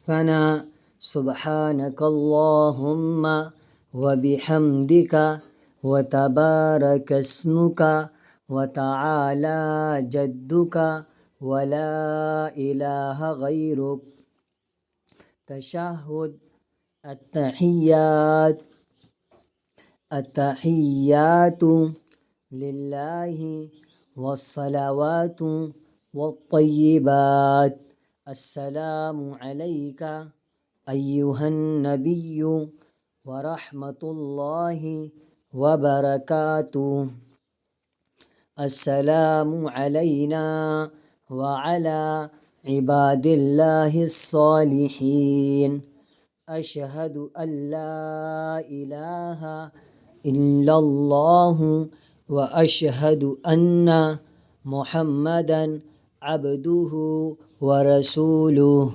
ثناء سبحانك اللهم وبحمدك وتبارك اسمك وتعالى جدك ولا إله غيرك. تشهد. التحيات لله والصلوات والطيبات. السلام عليك أيها النبي ورحمة الله وبركاته. السلام علينا وعلى عباد الله الصالحين. أشهد أن لا إله إلا الله وأشهد أن محمدا عبده ورسوله.